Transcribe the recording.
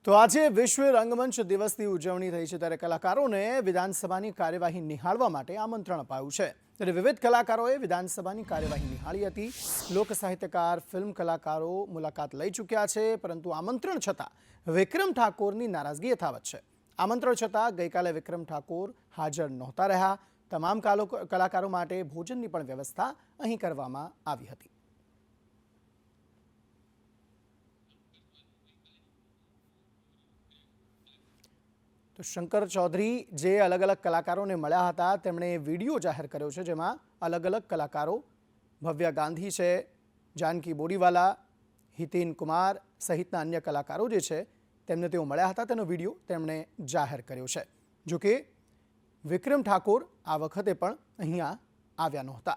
તો આજે વિશ્વ રંગમંચ દિવસની ઉજવણી થઈ છે, ત્યારે કલાકારોને વિધાનસભાની કાર્યવાહી નિહાળવા માટે આમંત્રણ અપાયું છે। ત્યારે વિવિધ કલાકારોએ વિધાનસભાની કાર્યવાહી નિહાળી હતી। લોક સાહિત્યકાર, ફિલ્મ કલાકારો મુલાકાત લઈ ચૂક્યા છે, પરંતુ આમંત્રણ છતાં વિક્રમ ઠાકોરની નારાજગી યથાવત છે। આમંત્રણ છતાં ગઈકાલે વિક્રમ ઠાકોર હાજર નહોતા રહ્યા। તમામ કલાકારો માટે ભોજનની પણ વ્યવસ્થા અહીં કરવામાં આવી હતી। तो शंकर चौधरी जे अलग अलग कलाकारों ने मळ्या हता तेमणे विडियो जाहिर कर्यो छे, जेमां अलग अलग कलाकारों भव्य गांधी है, जानकी बोरीवाला, हितेन कुमार सहितना अन्य कलाकारों जे छे तेमने तेओ मळ्या हता तेनो विडियो तेमणे जाहिर कर्यो छे। जो कि विक्रम ठाकोर आ वखते पण अहींया आव्या नहोता।